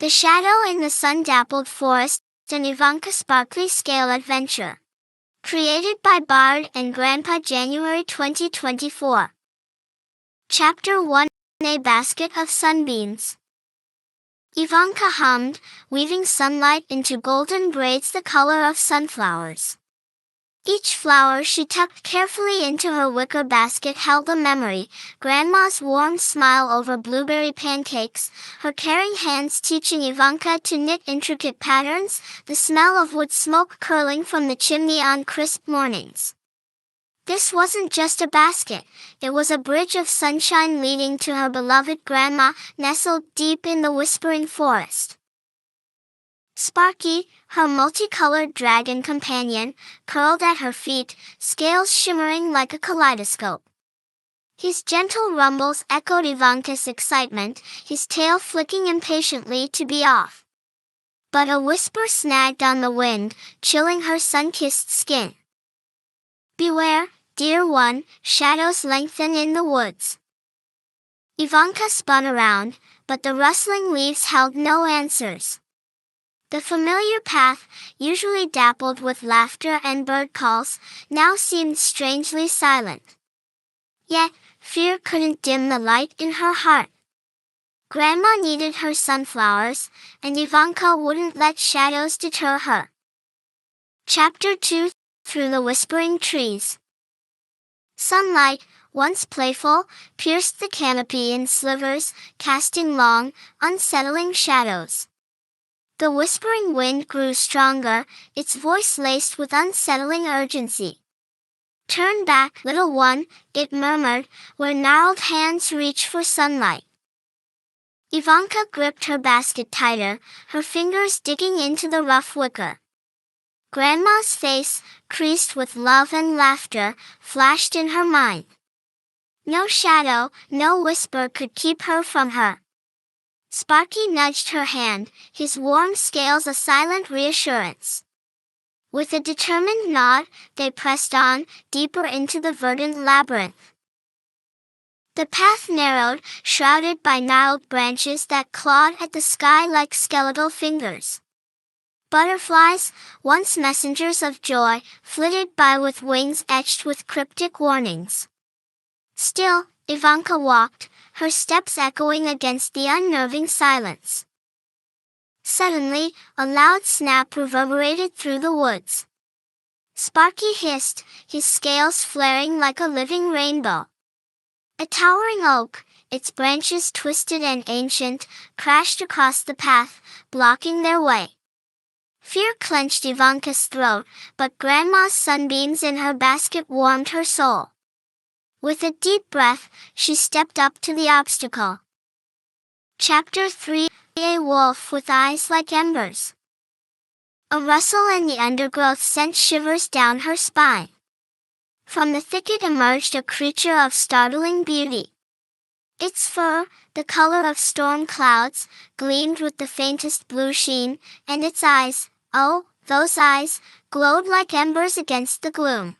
The Shadow in the Sun-Dappled Forest, an Ivanka Sparkly Scale Adventure. Created by Bard and Grandpa, January 2024. Chapter 1: A Basket of Sunbeams. Ivanka hummed, weaving sunlight into golden braids the color of sunflowers. Each flower she tucked carefully into her wicker basket held a memory: Grandma's warm smile over blueberry pancakes, her caring hands teaching Ivanka to knit intricate patterns, the smell of wood smoke curling from the chimney on crisp mornings. This wasn't just a basket, it was a bridge of sunshine leading to her beloved grandma, nestled deep in the whispering forest. Sparky, her multicolored dragon companion, curled at her feet, scales shimmering like a kaleidoscope. His gentle rumbles echoed Ivanka's excitement, his tail flicking impatiently to be off. But a whisper snagged on the wind, chilling her sun-kissed skin. "Beware, dear one, shadows lengthen in the woods." Ivanka spun around, but the rustling leaves held no answers. The familiar path, usually dappled with laughter and bird calls, now seemed strangely silent. Yet, fear couldn't dim the light in her heart. Grandma needed her sunflowers, and Ivanka wouldn't let shadows deter her. Chapter 2: Through the Whispering Trees. Sunlight, once playful, pierced the canopy in slivers, casting long, unsettling shadows. The whispering wind grew stronger, its voice laced with unsettling urgency. "Turn back, little one," it murmured, where gnarled hands reached for sunlight. Ivanka gripped her basket tighter, her fingers digging into the rough wicker. Grandma's face, creased with love and laughter, flashed in her mind. No shadow, no whisper could keep her from her. Sparky nudged her hand, his warm scales a silent reassurance. With a determined nod, they pressed on, deeper into the verdant labyrinth. The path narrowed, shrouded by gnarled branches that clawed at the sky like skeletal fingers. Butterflies, once messengers of joy, flitted by with wings etched with cryptic warnings. Still, Ivanka walked, her steps echoing against the unnerving silence. Suddenly, a loud snap reverberated through the woods. Sparky hissed, his scales flaring like a living rainbow. A towering oak, its branches twisted and ancient, crashed across the path, blocking their way. Fear clenched Ivanka's throat, but Grandma's sunbeams in her basket warmed her soul. With a deep breath, she stepped up to the obstacle. Chapter 3: A Wolf with Eyes Like Embers. A rustle in the undergrowth sent shivers down her spine. From the thicket emerged a creature of startling beauty. Its fur, the color of storm clouds, gleamed with the faintest blue sheen, and its eyes, oh, those eyes, glowed like embers against the gloom.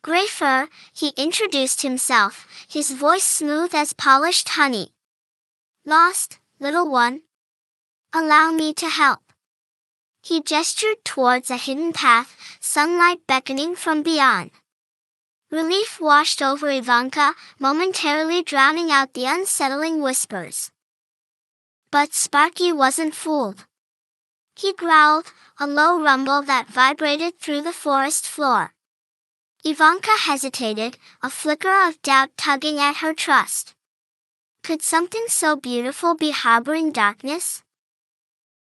"Gray Fur," he introduced himself, his voice smooth as polished honey. "Lost, little one? Allow me to help." He gestured towards a hidden path, sunlight beckoning from beyond. Relief washed over Ivanka, momentarily drowning out the unsettling whispers. But Sparky wasn't fooled. He growled, a low rumble that vibrated through the forest floor. Ivanka hesitated, a flicker of doubt tugging at her trust. Could something so beautiful be harboring darkness?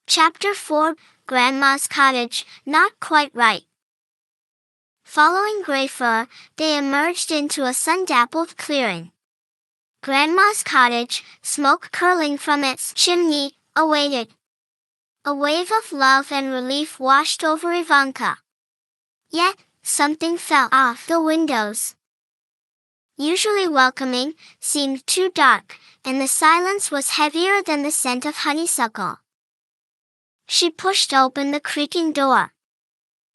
Chapter 4: Grandma's Cottage, Not Quite Right. Following Gray Fur, they emerged into a sun-dappled clearing. Grandma's cottage, smoke curling from its chimney, awaited. A wave of love and relief washed over Ivanka. Yet, something fell off the windows. Usually welcoming, seemed too dark, and the silence was heavier than the scent of honeysuckle. She pushed open the creaking door.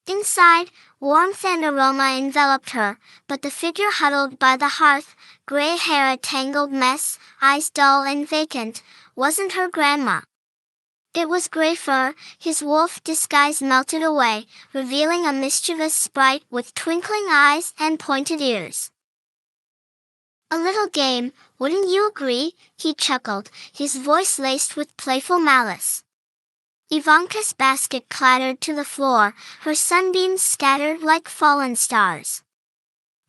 Inside, warmth and aroma enveloped her, but the figure huddled by the hearth, gray hair a tangled mess, eyes dull and vacant, wasn't her grandma. It was gray fur, his wolf disguise melted away, revealing a mischievous sprite with twinkling eyes and pointed ears. "A little game, wouldn't you agree?" he chuckled, his voice laced with playful malice. Ivanka's basket clattered to the floor, her sunbeams scattered like fallen stars.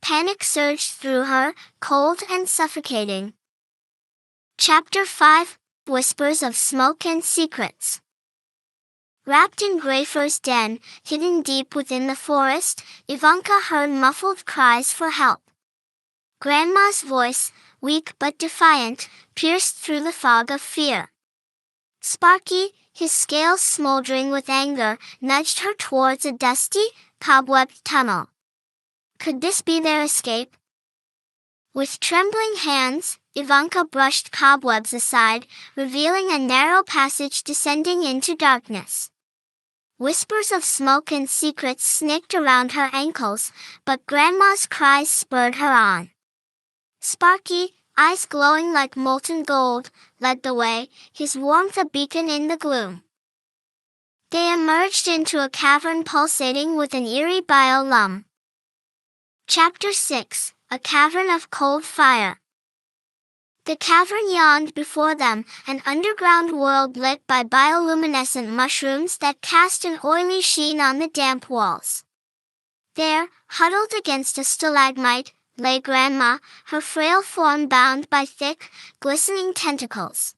Panic surged through her, cold and suffocating. Chapter 5: Whispers of Smoke and Secrets. Wrapped in gray fur's den, hidden deep within the forest, Ivanka heard muffled cries for help. Grandma's voice, weak but defiant, pierced through the fog of fear. Sparky, his scales smoldering with anger, nudged her towards a dusty, cobwebbed tunnel. Could this be their escape? With trembling hands, Ivanka brushed cobwebs aside, revealing a narrow passage descending into darkness. Whispers of smoke and secrets snaked around her ankles, but Grandma's cries spurred her on. Sparky, eyes glowing like molten gold, led the way, his warmth a beacon in the gloom. They emerged into a cavern pulsating with an eerie biolum. Chapter 6: A Cavern of Cold Fire. The cavern yawned before them, an underground world lit by bioluminescent mushrooms that cast an oily sheen on the damp walls. There, huddled against a stalagmite, lay Grandma, her frail form bound by thick, glistening tentacles.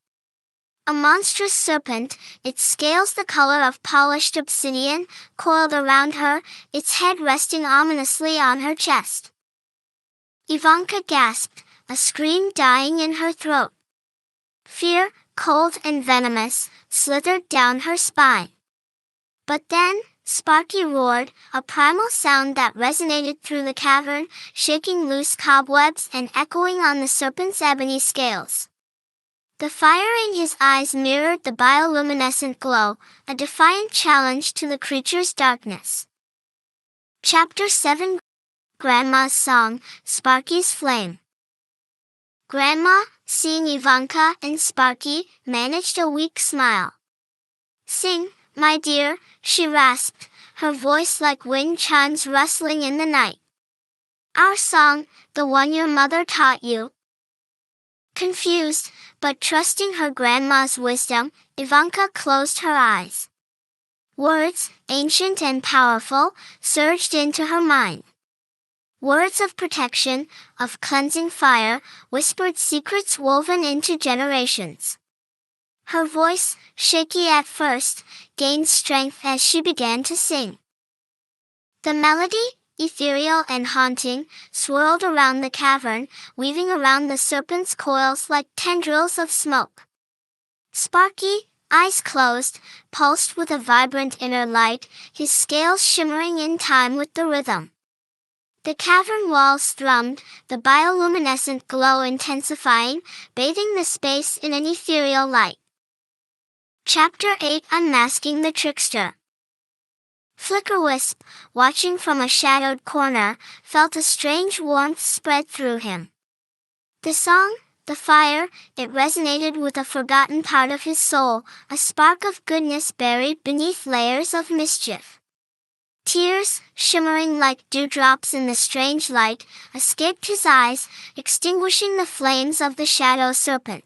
A monstrous serpent, its scales the color of polished obsidian, coiled around her, its head resting ominously on her chest. Ivanka gasped, a scream dying in her throat. Fear, cold and venomous, slithered down her spine. But then, Sparky roared, a primal sound that resonated through the cavern, shaking loose cobwebs and echoing on the serpent's ebony scales. The fire in his eyes mirrored the bioluminescent glow, a defiant challenge to the creature's darkness. Chapter 7: Grandma's Song, Sparky's Flame. Grandma, seeing Ivanka and Sparky, managed a weak smile. "Sing, my dear," she rasped, her voice like wind chimes rustling in the night. "Our song, the one your mother taught you." Confused, but trusting her grandma's wisdom, Ivanka closed her eyes. Words, ancient and powerful, surged into her mind. Words of protection, of cleansing fire, whispered secrets woven into generations. Her voice, shaky at first, gained strength as she began to sing. The melody, ethereal and haunting, swirled around the cavern, weaving around the serpent's coils like tendrils of smoke. Sparky, eyes closed, pulsed with a vibrant inner light, his scales shimmering in time with the rhythm. The cavern walls thrummed, the bioluminescent glow intensifying, bathing the space in an ethereal light. Chapter 8: Unmasking the Trickster. Flickerwisp, watching from a shadowed corner, felt a strange warmth spread through him. The song, the fire, it resonated with a forgotten part of his soul, a spark of goodness buried beneath layers of mischief. Tears, shimmering like dewdrops in the strange light, escaped his eyes, extinguishing the flames of the shadow serpent.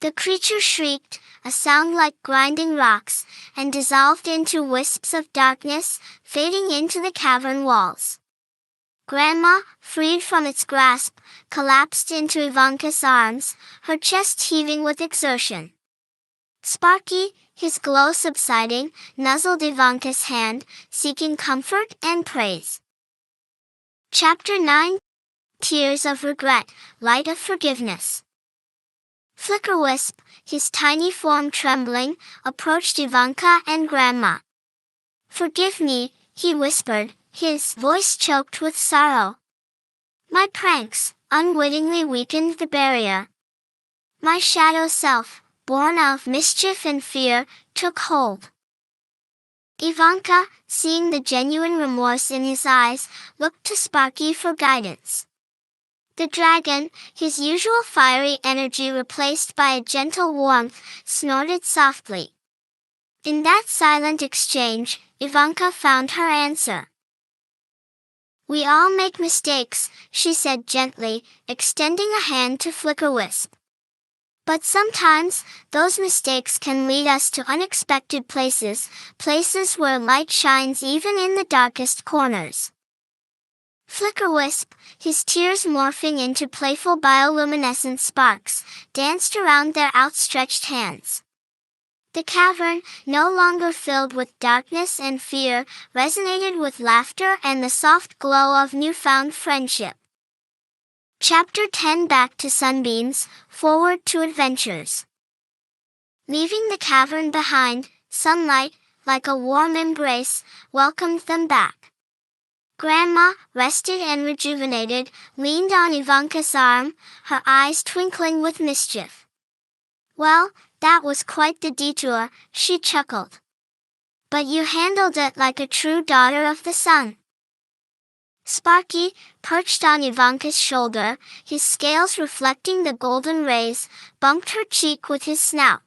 The creature shrieked, a sound like grinding rocks, and dissolved into wisps of darkness, fading into the cavern walls. Grandma, freed from its grasp, collapsed into Ivanka's arms, her chest heaving with exertion. Sparky, his glow subsiding, nuzzled Ivanka's hand, seeking comfort and praise. Chapter 9: Tears of Regret, Light of Forgiveness. Flickerwisp, his tiny form trembling, approached Ivanka and Grandma. "Forgive me," he whispered, his voice choked with sorrow. "My pranks, unwittingly weakened the barrier. My shadow self, born of mischief and fear, took hold." Ivanka, seeing the genuine remorse in his eyes, looked to Sparky for guidance. The dragon, his usual fiery energy replaced by a gentle warmth, snorted softly. In that silent exchange, Ivanka found her answer. "We all make mistakes," she said gently, extending a hand to Flickerwisp. "But sometimes, those mistakes can lead us to unexpected places, places where light shines even in the darkest corners." Flickerwisp, his tears morphing into playful bioluminescent sparks, danced around their outstretched hands. The cavern, no longer filled with darkness and fear, resonated with laughter and the soft glow of newfound friendship. Chapter 10. Back to Sunbeams, Forward to Adventures. Leaving the cavern behind, sunlight, like a warm embrace, welcomed them back. Grandma, rested and rejuvenated, leaned on Ivanka's arm, her eyes twinkling with mischief. "Well, that was quite the detour," she chuckled. "But you handled it like a true daughter of the sun." Sparky, perched on Ivanka's shoulder, his scales reflecting the golden rays, bumped her cheek with his snout.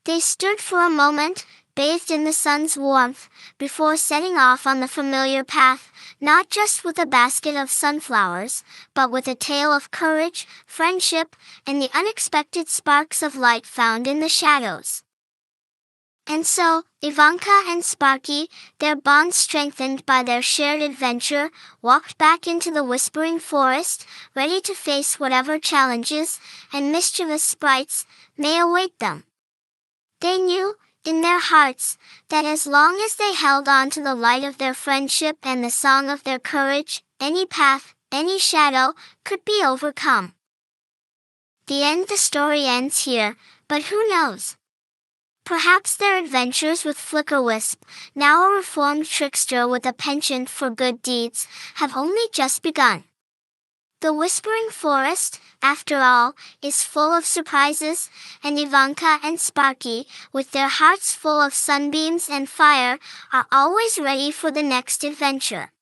They stood for a moment, bathed in the sun's warmth, before setting off on the familiar path, not just with a basket of sunflowers, but with a tale of courage, friendship, and the unexpected sparks of light found in the shadows. And so, Ivanka and Sparky, their bond strengthened by their shared adventure, walked back into the whispering forest, ready to face whatever challenges and mischievous sprites may await them. They knew, in their hearts, that as long as they held on to the light of their friendship and the song of their courage, any path, any shadow, could be overcome. The end. The story ends here, but who knows? Perhaps their adventures with Flickerwisp, now a reformed trickster with a penchant for good deeds, have only just begun. The Whispering Forest, after all, is full of surprises, and Ivanka and Sparky, with their hearts full of sunbeams and fire, are always ready for the next adventure.